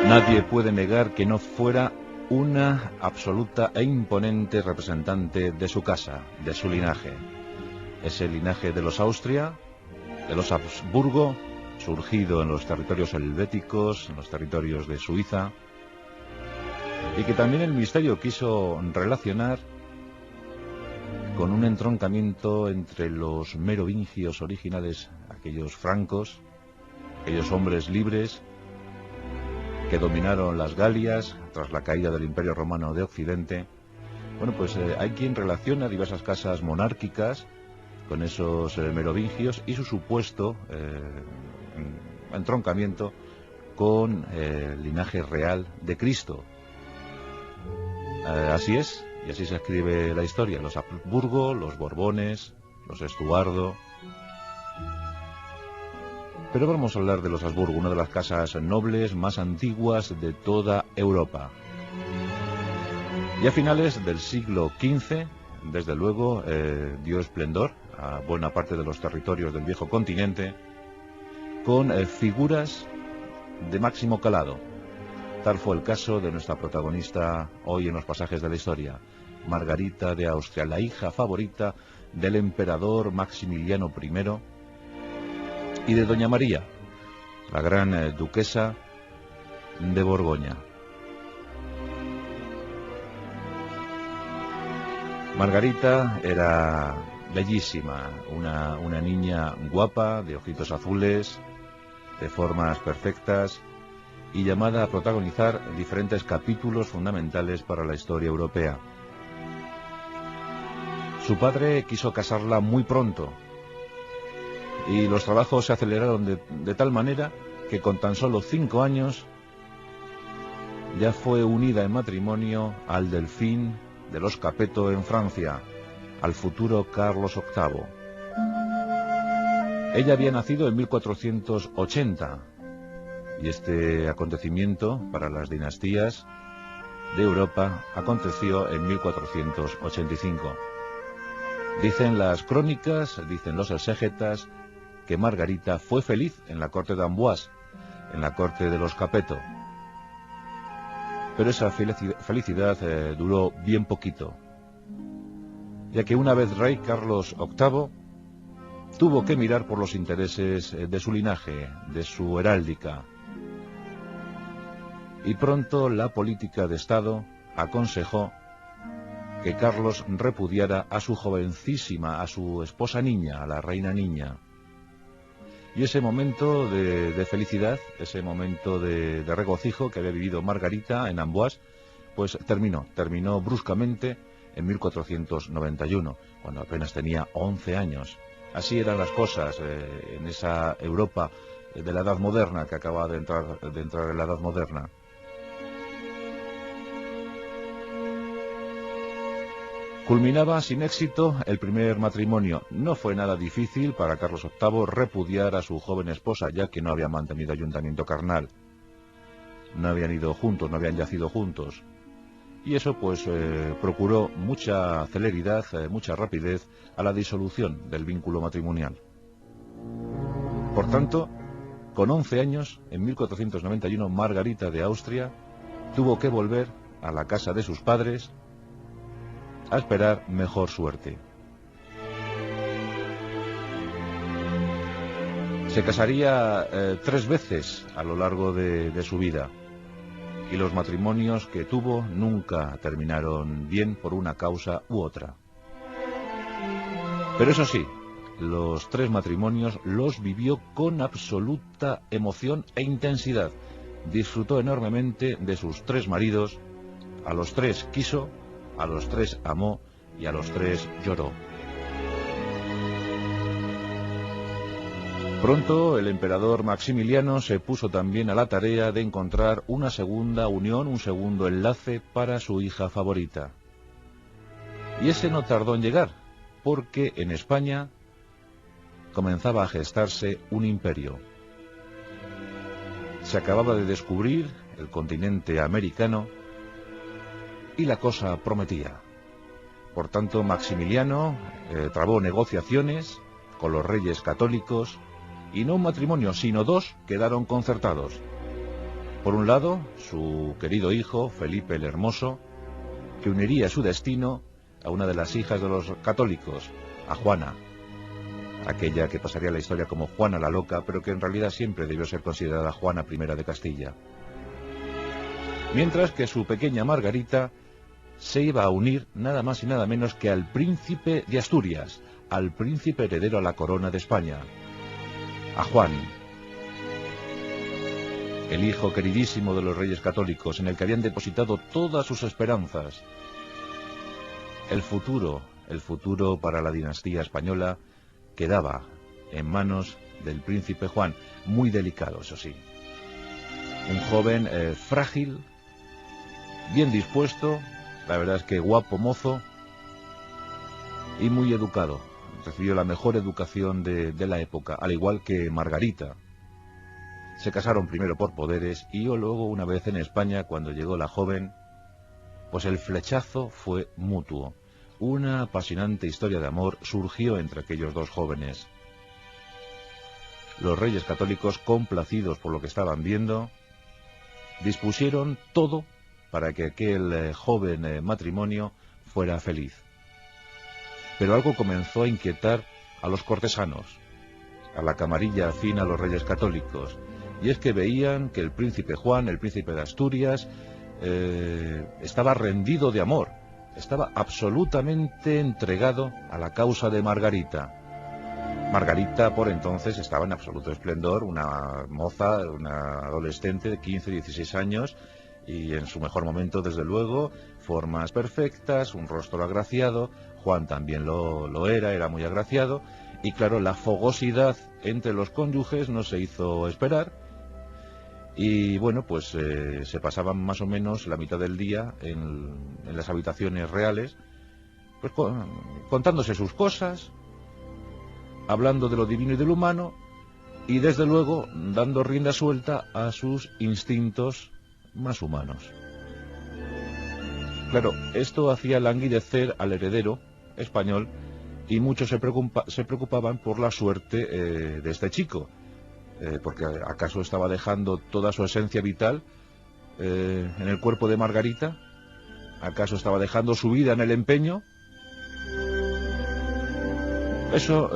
Nadie puede negar que no fuera una absoluta e imponente representante de su casa, de su linaje. Ese linaje de los Austria, de los Habsburgo, surgido en los territorios helvéticos, en los territorios de Suiza, y que también el misterio quiso relacionar con un entroncamiento entre los merovingios originales, aquellos francos, aquellos hombres libres que dominaron las Galias tras la caída del Imperio Romano de Occidente. Bueno, pues hay quien relaciona diversas casas monárquicas con esos merovingios y su supuesto entroncamiento con el linaje real de Cristo. Así es, y así se escribe la historia. Los Habsburgo, los Borbones, los Estuardo. Pero vamos a hablar de los Habsburgo, una de las casas nobles más antiguas de toda Europa. Y a finales del siglo XV, desde luego, dio esplendor a buena parte de los territorios del viejo continente, con figuras de máximo calado. Tal fue el caso de nuestra protagonista hoy en los pasajes de la historia, Margarita de Austria, la hija favorita del emperador Maximiliano I y de doña María, la gran duquesa de Borgoña. Margarita era bellísima, una niña guapa, de ojitos azules, de formas perfectas, y llamada a protagonizar diferentes capítulos fundamentales para la historia europea. Su padre quiso casarla muy pronto, y los trabajos se aceleraron de tal manera que con tan solo 5 años ya fue unida en matrimonio al delfín de los Capeto en Francia, al futuro Carlos VIII. Ella había nacido en 1480, y este acontecimiento para las dinastías de Europa aconteció en 1485. Dicen las crónicas, dicen los exégetas, que Margarita fue feliz en la corte de Amboise, en la corte de los Capeto. Pero esa felicidad duró bien poquito, ya que una vez rey Carlos VIII tuvo que mirar por los intereses de su linaje, de su heráldica. Y pronto la política de Estado aconsejó que Carlos repudiara a su jovencísima, a su esposa niña, a la reina niña. Y ese momento de felicidad, ese momento de regocijo que había vivido Margarita en Amboise, pues terminó bruscamente en 1491, cuando apenas tenía 11 años. Así eran las cosas en esa Europa de la Edad Moderna, que acaba de entrar en la Edad Moderna. Culminaba sin éxito el primer matrimonio. No fue nada difícil para Carlos VIII repudiar a su joven esposa, ya que no había mantenido ayuntamiento carnal. No habían ido juntos, no habían yacido juntos. Y eso pues procuró mucha celeridad, mucha rapidez a la disolución del vínculo matrimonial. Por tanto, con 11 años, en 1491, Margarita de Austria tuvo que volver a la casa de sus padres a esperar mejor suerte. Se casaría 3 veces a lo largo de su vida, y los matrimonios que tuvo nunca terminaron bien por una causa u otra. Pero eso sí, los 3 matrimonios los vivió con absoluta emoción e intensidad. Disfrutó enormemente de sus 3 maridos, a los 3 quiso, a los 3 amó y a los 3 lloró. Pronto el emperador Maximiliano se puso también a la tarea de encontrar una segunda unión, un segundo enlace para su hija favorita. Y ese no tardó en llegar, porque en España comenzaba a gestarse un imperio. Se acababa de descubrir el continente americano y la cosa prometía. Por tanto, Maximiliano trabó negociaciones con los reyes católicos, y no un matrimonio, sino 2 quedaron concertados. Por un lado, su querido hijo, Felipe el Hermoso, que uniría su destino a una de las hijas de los católicos, a Juana, aquella que pasaría a la historia como Juana la Loca, pero que en realidad siempre debió ser considerada Juana I de Castilla. Mientras que su pequeña Margarita se iba a unir nada más y nada menos que al príncipe de Asturias, al príncipe heredero a la corona de España, a Juan, el hijo queridísimo de los reyes católicos, en el que habían depositado todas sus esperanzas. El futuro para la dinastía española quedaba en manos del príncipe Juan, muy delicado, eso sí. Un joven frágil, bien dispuesto, la verdad es que guapo mozo y muy educado. Recibió la mejor educación de la época, al igual que Margarita. Se casaron primero por poderes y luego, una vez en España, cuando llegó la joven, pues el flechazo fue mutuo. Una apasionante historia de amor surgió entre aquellos dos jóvenes. Los reyes católicos, complacidos por lo que estaban viendo, dispusieron todo para que aquel joven matrimonio fuera feliz. Pero algo comenzó a inquietar a los cortesanos, a la camarilla afín a los reyes católicos, y es que veían que el príncipe Juan, el príncipe de Asturias, estaba rendido de amor, estaba absolutamente entregado a la causa de Margarita. Margarita por entonces estaba en absoluto esplendor, una moza, una adolescente de 15, 16 años, y en su mejor momento, desde luego, formas perfectas, un rostro agraciado. Juan también lo era muy agraciado, y claro, la fogosidad entre los cónyuges no se hizo esperar. Y bueno, pues se pasaban más o menos la mitad del día en las habitaciones reales, pues contándose sus cosas, hablando de lo divino y de lo humano, y desde luego dando rienda suelta a sus instintos más humanos. Claro, esto hacía languidecer al heredero español, y muchos se preocupaban por la suerte de este chico. Porque ¿acaso estaba dejando toda su esencia vital en el cuerpo de Margarita? ¿Acaso estaba dejando su vida en el empeño? Eso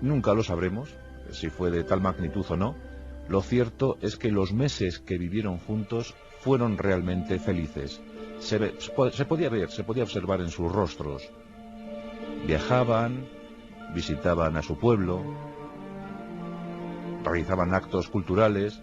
nunca lo sabremos, si fue de tal magnitud o no. Lo cierto es que los meses que vivieron juntos fueron realmente felices. Se podía ver, se podía observar en sus rostros. Viajaban, visitaban a su pueblo, realizaban actos culturales,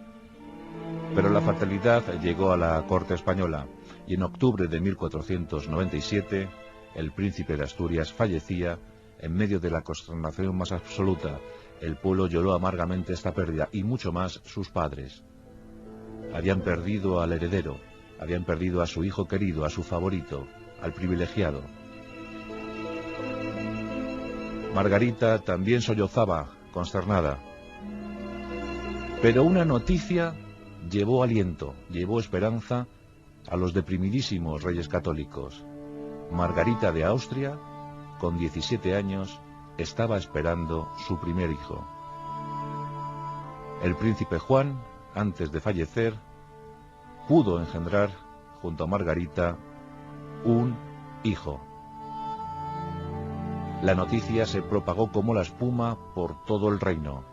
pero la fatalidad llegó a la corte española, y en octubre de 1497 el príncipe de Asturias fallecía en medio de la consternación más absoluta. El pueblo lloró amargamente esta pérdida, y mucho más sus padres. Habían perdido al heredero, habían perdido a su hijo querido, a su favorito, al privilegiado. Margarita también sollozaba, consternada. Pero una noticia llevó aliento, llevó esperanza a los deprimidísimos reyes católicos. Margarita de Austria, con 17 años, estaba esperando su primer hijo. El príncipe Juan, antes de fallecer, pudo engendrar, junto a Margarita, un hijo. La noticia se propagó como la espuma por todo el reino.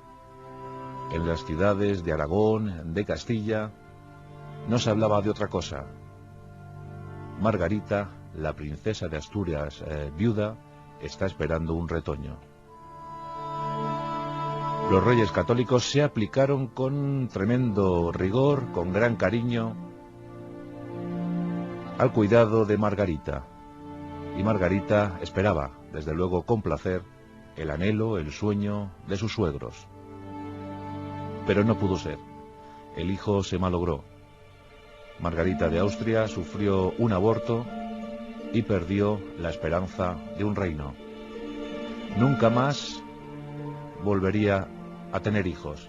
En las ciudades de Aragón, de Castilla, no se hablaba de otra cosa. Margarita, la princesa de Asturias, viuda, está esperando un retoño. Los reyes católicos se aplicaron con tremendo rigor, con gran cariño, al cuidado de Margarita. Y Margarita esperaba, desde luego con placer, el anhelo, el sueño de sus suegros. Pero no pudo ser. El hijo se malogró. Margarita de Austria sufrió un aborto y perdió la esperanza de un reino. Nunca más volvería a tener hijos.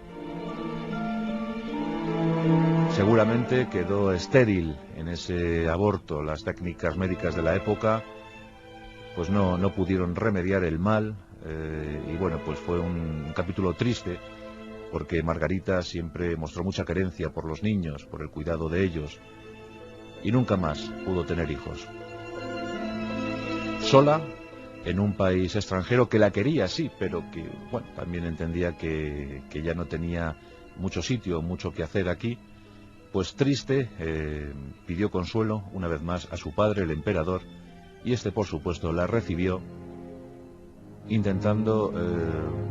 Seguramente quedó estéril en ese aborto. Las técnicas médicas de la época pues no pudieron remediar el mal, y bueno, pues fue un capítulo triste porque Margarita siempre mostró mucha querencia por los niños, por el cuidado de ellos, y nunca más pudo tener hijos. Sola, en un país extranjero que la quería, sí, pero que, bueno, también entendía que ya no tenía mucho sitio, mucho que hacer aquí, pues triste, pidió consuelo una vez más a su padre, el emperador, y este, por supuesto, la recibió, intentando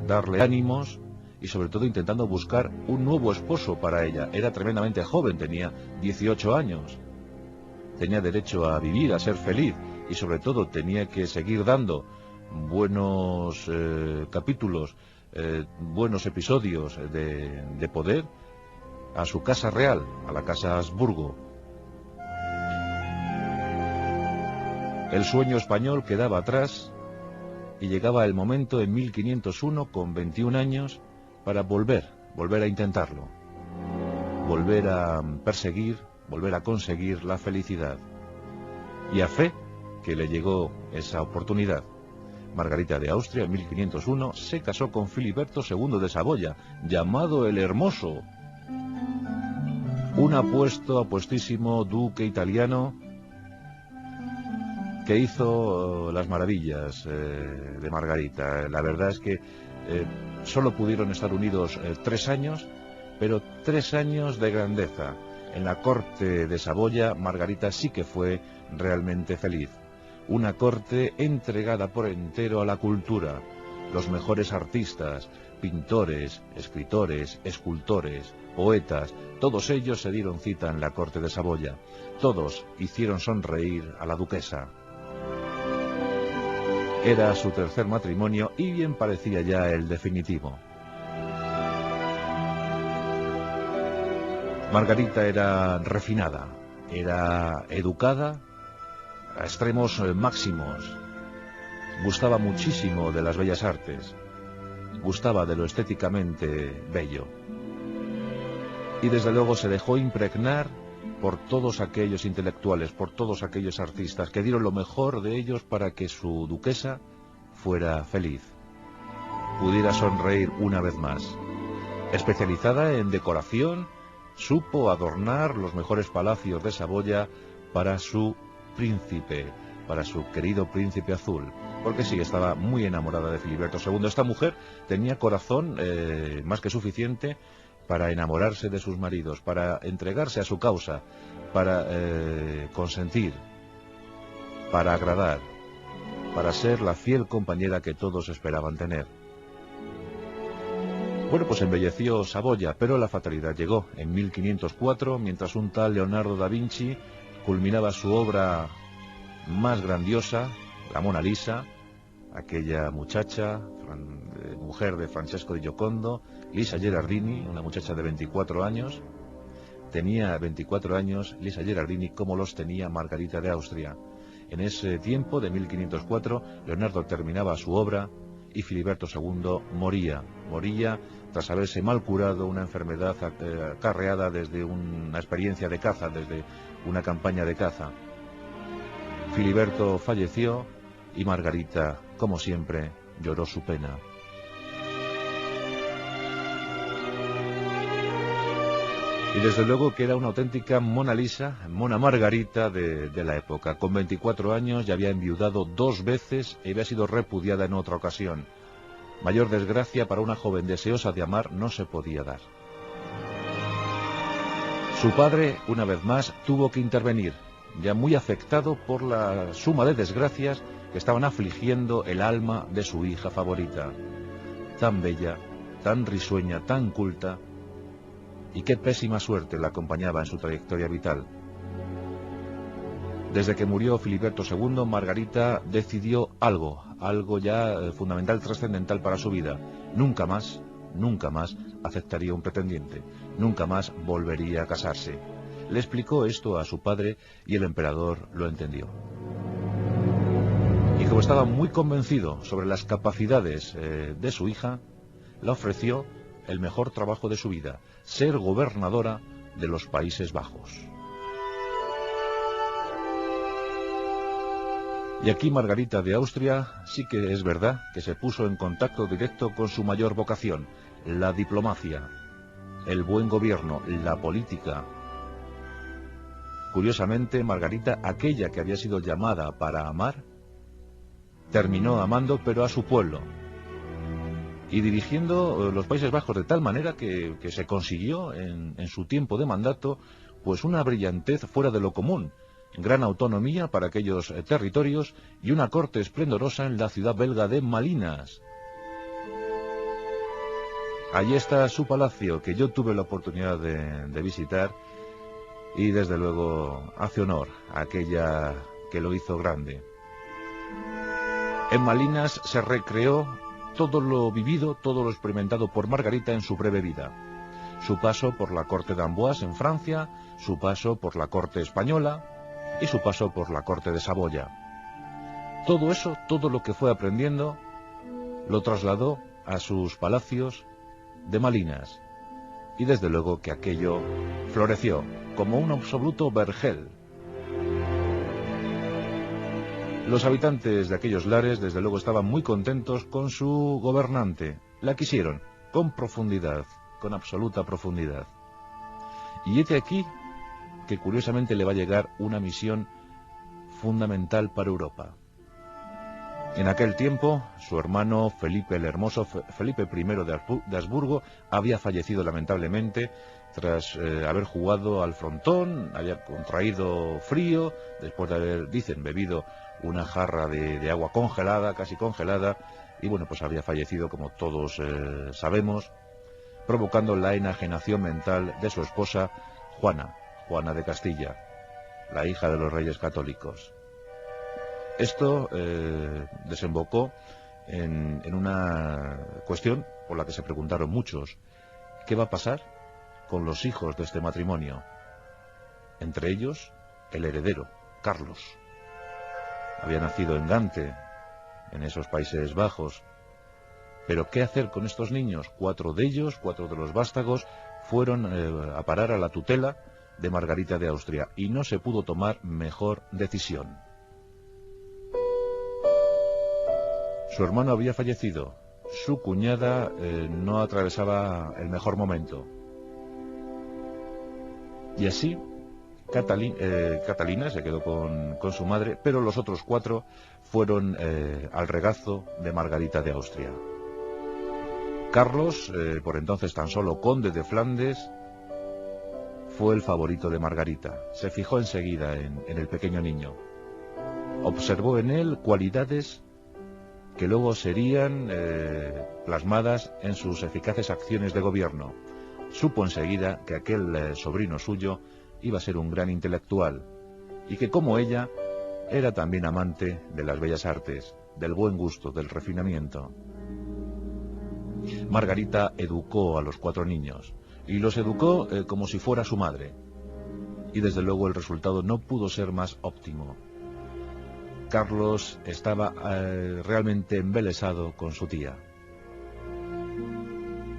darle ánimos y sobre todo intentando buscar un nuevo esposo para ella. Era tremendamente joven, tenía 18 años, tenía derecho a vivir, a ser feliz, y sobre todo tenía que seguir dando buenos capítulos, buenos episodios de poder a su casa real, a la casa Habsburgo. El sueño español quedaba atrás y llegaba el momento en 1501, con 21 años, para volver a intentarlo, volver a perseguir, volver a conseguir la felicidad. Y a fe que le llegó esa oportunidad. Margarita de Austria, en 1501, se casó con Filiberto II de Saboya, llamado el Hermoso, un apuestísimo duque italiano que hizo las maravillas de Margarita. La verdad es que solo pudieron estar unidos 3 años, pero 3 años de grandeza. En la corte de Saboya, Margarita sí que fue realmente feliz. Una corte entregada por entero a la cultura. Los mejores artistas, pintores, escritores, escultores, poetas, todos ellos se dieron cita en la corte de Saboya. Todos hicieron sonreír a la duquesa. Era su tercer matrimonio y bien parecía ya el definitivo. Margarita era refinada, era educada a extremos máximos, gustaba muchísimo de las bellas artes, gustaba de lo estéticamente bello. Y desde luego se dejó impregnar por todos aquellos intelectuales, por todos aquellos artistas que dieron lo mejor de ellos para que su duquesa fuera feliz, pudiera sonreír una vez más. Especializada en decoración, supo adornar los mejores palacios de Saboya para su príncipe, para su querido príncipe azul, porque sí, estaba muy enamorada de Filiberto II. Esta mujer tenía corazón más que suficiente para enamorarse de sus maridos, para entregarse a su causa, para consentir, para agradar, para ser la fiel compañera que todos esperaban tener. Bueno, pues embelleció Saboya, pero la fatalidad llegó en 1504, mientras un tal Leonardo da Vinci culminaba su obra más grandiosa, la Mona Lisa, aquella muchacha, mujer de Francesco di Giocondo, Lisa Gherardini, una muchacha de 24 años. Tenía 24 años Lisa Gherardini como los tenía Margarita de Austria. En ese tiempo de 1504, Leonardo terminaba su obra y Filiberto II moría tras haberse mal curado una enfermedad acarreada desde una experiencia de caza, desde una campaña de caza. Filiberto falleció y Margarita, como siempre, lloró su pena. Y desde luego que era una auténtica Mona Lisa, Mona Margarita de la época. Con 24 años ya había enviudado 2 veces y había sido repudiada en otra ocasión. Mayor desgracia para una joven deseosa de amar no se podía dar. Su padre, una vez más, tuvo que intervenir, ya muy afectado por la suma de desgracias que estaban afligiendo el alma de su hija favorita. Tan bella, tan risueña, tan culta, y qué pésima suerte la acompañaba en su trayectoria vital. Desde que murió Filiberto II, Margarita decidió algo ya fundamental, trascendental para su vida. Nunca más aceptaría un pretendiente, nunca más volvería a casarse. Le explicó esto a su padre y el emperador lo entendió. Y como estaba muy convencido sobre las capacidades de su hija, le ofreció el mejor trabajo de su vida, ser gobernadora de los Países Bajos. Y aquí Margarita de Austria sí que es verdad que se puso en contacto directo con su mayor vocación, la diplomacia, el buen gobierno, la política. Curiosamente, Margarita, aquella que había sido llamada para amar, terminó amando, pero a su pueblo, y dirigiendo los Países Bajos de tal manera que se consiguió en su tiempo de mandato pues una brillantez fuera de lo común, gran autonomía para aquellos territorios y una corte esplendorosa en la ciudad belga de Malinas. Allí está su palacio, que yo tuve la oportunidad de visitar, y desde luego hace honor a aquella que lo hizo grande. En Malinas se recreó todo lo vivido, todo lo experimentado por Margarita en su breve vida. Su paso por la corte de Amboise en Francia, su paso por la corte española y su paso por la corte de Saboya. Todo eso, todo lo que fue aprendiendo, lo trasladó a sus palacios de Malinas. Y desde luego que aquello floreció como un absoluto vergel. Los habitantes de aquellos lares, desde luego, estaban muy contentos con su gobernante. La quisieron, con profundidad, con absoluta profundidad. Y hete aquí que curiosamente le va a llegar una misión fundamental para Europa. En aquel tiempo, su hermano Felipe el Hermoso, Felipe I de Habsburgo, había fallecido lamentablemente tras haber jugado al frontón, había contraído frío, después de haber, dicen, bebido una jarra de agua congelada, casi congelada, y bueno, pues había fallecido, como todos sabemos, provocando la enajenación mental de su esposa Juana de Castilla, la hija de los reyes católicos. Esto desembocó en una cuestión por la que se preguntaron muchos: ¿qué va a pasar con los hijos de este matrimonio? Entre ellos, el heredero, Carlos. Había nacido en Gante, en esos Países Bajos. Pero ¿qué hacer con estos niños? 4 de ellos, 4 de los vástagos, fueron a parar a la tutela de Margarita de Austria, y no se pudo tomar mejor decisión. Su hermano había fallecido, su cuñada no atravesaba el mejor momento. Y así Catalina se quedó con su madre, pero los otros 4 fueron al regazo de Margarita de Austria. Carlos, por entonces tan solo conde de Flandes, fue el favorito de Margarita. Se fijó enseguida en el pequeño niño. Observó en él cualidades que luego serían plasmadas en sus eficaces acciones de gobierno. Supo enseguida que aquel sobrino suyo iba a ser un gran intelectual, y que, como ella, era también amante de las bellas artes, del buen gusto, del refinamiento. Margarita educó a los 4 niños, y los educó como si fuera su madre, y desde luego el resultado no pudo ser más óptimo. Carlos estaba realmente embelesado con su tía.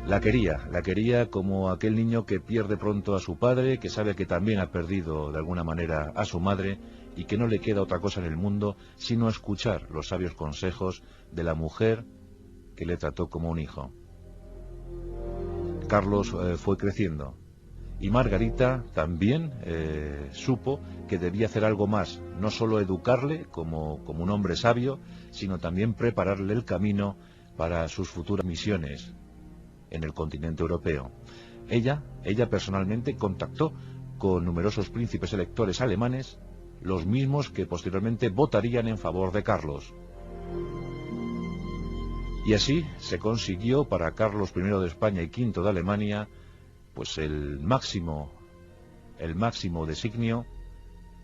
La quería como aquel niño que pierde pronto a su padre, que sabe que también ha perdido de alguna manera a su madre, y que no le queda otra cosa en el mundo sino escuchar los sabios consejos de la mujer que le trató como un hijo. Carlos fue creciendo, y Margarita también supo que debía hacer algo más, no solo educarle como un hombre sabio, sino también prepararle el camino para sus futuras misiones en el continente europeo. Ella personalmente contactó con numerosos príncipes electores alemanes, los mismos que posteriormente votarían en favor de Carlos. Y así se consiguió para Carlos I de España y V de Alemania pues el máximo designio,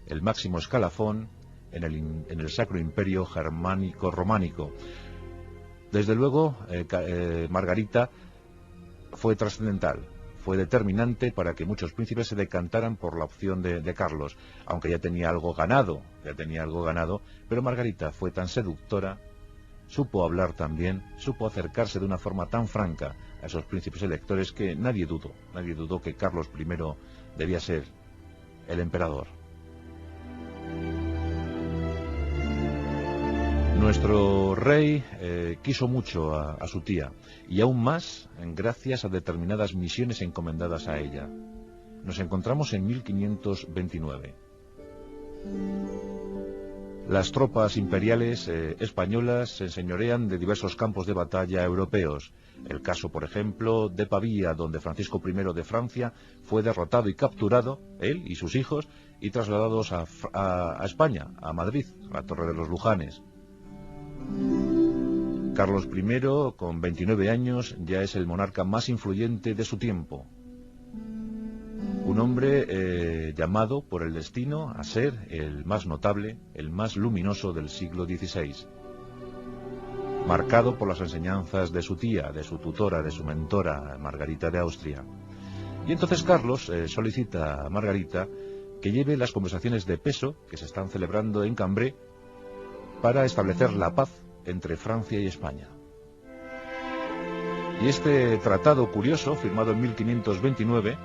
el máximo escalafón en el Sacro Imperio Germánico-Románico. Desde luego, Margarita fue trascendental, fue determinante para que muchos príncipes se decantaran por la opción de Carlos, aunque ya tenía algo ganado, pero Margarita fue tan seductora, supo hablar también, supo acercarse de una forma tan franca a esos príncipes electores que nadie dudó que Carlos I debía ser el emperador. Nuestro rey quiso mucho a su tía, y aún más gracias a determinadas misiones encomendadas a ella. Nos encontramos en 1529. Las tropas imperiales españolas se enseñorean de diversos campos de batalla europeos. El caso, por ejemplo, de Pavía, donde Francisco I de Francia fue derrotado y capturado, él y sus hijos, y trasladados a España, a Madrid, a la Torre de los Lujanes. Carlos I, con 29 años, ya es el monarca más influyente de su tiempo. Un hombre llamado por el destino a ser el más notable, el más luminoso del siglo XVI. Marcado por las enseñanzas de su tía, de su tutora, de su mentora, Margarita de Austria. Y entonces Carlos solicita a Margarita que lleve las conversaciones de peso que se están celebrando en Cambrai para establecer la paz entre Francia y España. Y este tratado curioso, firmado en 1529,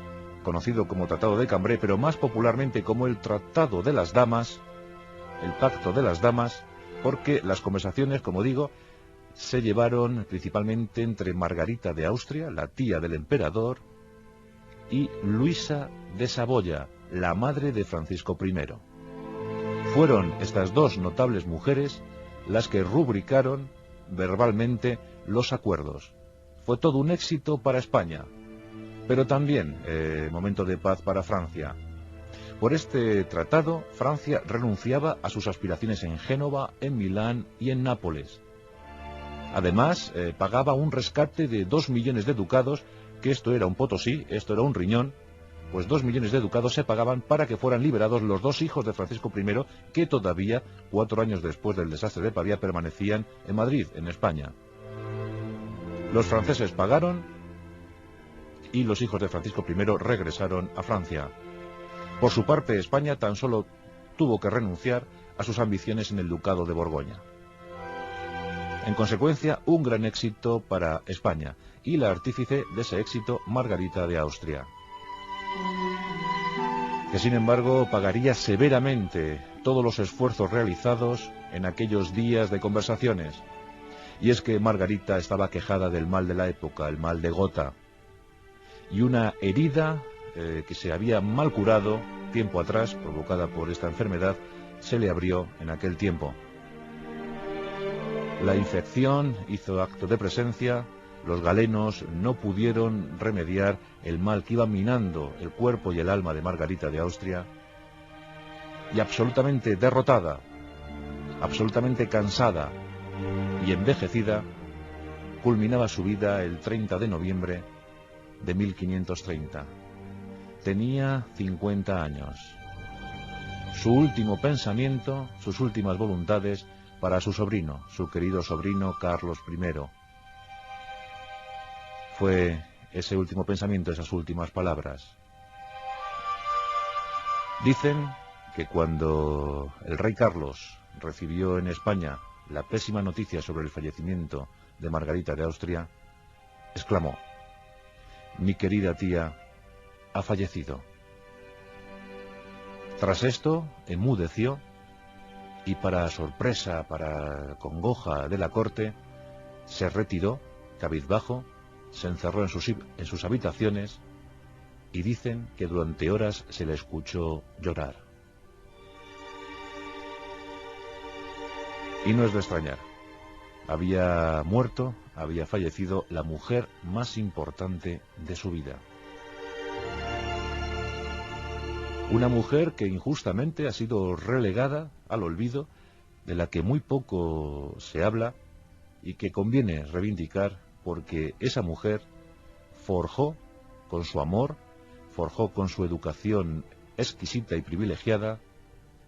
conocido como Tratado de Cambrai, pero más popularmente como el Tratado de las Damas, el Pacto de las Damas, porque las conversaciones, como digo, se llevaron principalmente entre Margarita de Austria, la tía del emperador, y Luisa de Saboya, la madre de Francisco I. Fueron estas dos notables mujeres las que rubricaron verbalmente los acuerdos. Fue todo un éxito para España, pero también momento de paz para Francia. Por este tratado, Francia renunciaba a sus aspiraciones en Génova, en Milán y en Nápoles. Además, pagaba un rescate de 2 millones de ducados, que esto era un potosí, esto era un riñón, pues 2 millones de ducados se pagaban para que fueran liberados los dos hijos de Francisco I, que todavía, 4 años después del desastre de Pavía, permanecían en Madrid, en España. Los franceses pagaron y los hijos de Francisco I regresaron a Francia. Por su parte, España tan solo tuvo que renunciar a sus ambiciones en el ducado de Borgoña. En consecuencia, un gran éxito para España, y la artífice de ese éxito, Margarita de Austria, que sin embargo pagaría severamente todos los esfuerzos realizados en aquellos días de conversaciones. Y es que Margarita estaba quejada del mal de la época, el mal de Gotha, y una herida que se había mal curado tiempo atrás, provocada por esta enfermedad, se le abrió en aquel tiempo. La infección hizo acto de presencia, los galenos no pudieron remediar el mal que iba minando el cuerpo y el alma de Margarita de Austria, y absolutamente derrotada, absolutamente cansada y envejecida, culminaba su vida el 30 de noviembre de 1530. Tenía 50 años. Su último pensamiento, sus últimas voluntades para su sobrino, su querido sobrino Carlos I. Fue ese último pensamiento, esas últimas palabras. Dicen que cuando el rey Carlos recibió en España la pésima noticia sobre el fallecimiento de Margarita de Austria, exclamó: «Mi querida tía ha fallecido». Tras esto, enmudeció y, para sorpresa, para congoja de la corte, se retiró, cabizbajo, se encerró en sus habitaciones, y dicen que durante horas se le escuchó llorar. Y no es de extrañar. Había muerto, había fallecido la mujer más importante de su vida. Una mujer que injustamente ha sido relegada al olvido, de la que muy poco se habla y que conviene reivindicar, porque esa mujer forjó con su amor, forjó con su educación exquisita y privilegiada,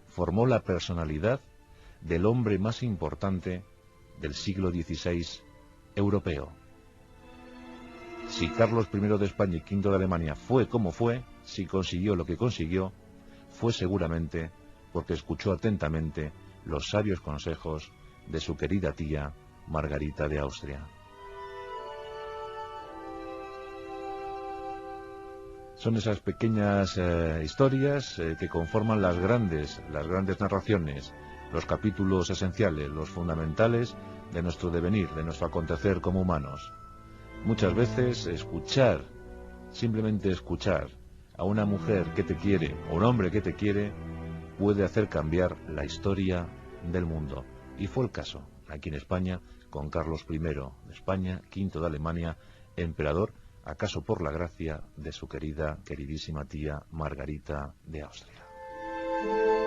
formó la personalidad del hombre más importante del siglo XVI europeo. Si Carlos I de España y V de Alemania fue como fue, si consiguió lo que consiguió, fue seguramente porque escuchó atentamente los sabios consejos de su querida tía Margarita de Austria. Son esas pequeñas historias que conforman las grandes narraciones los capítulos esenciales, los fundamentales de nuestro devenir, de nuestro acontecer como humanos. Muchas veces escuchar, simplemente escuchar a una mujer que te quiere o un hombre que te quiere puede hacer cambiar la historia del mundo. Y fue el caso aquí en España con Carlos I de España, V de Alemania, emperador, acaso por la gracia de su queridísima tía Margarita de Austria.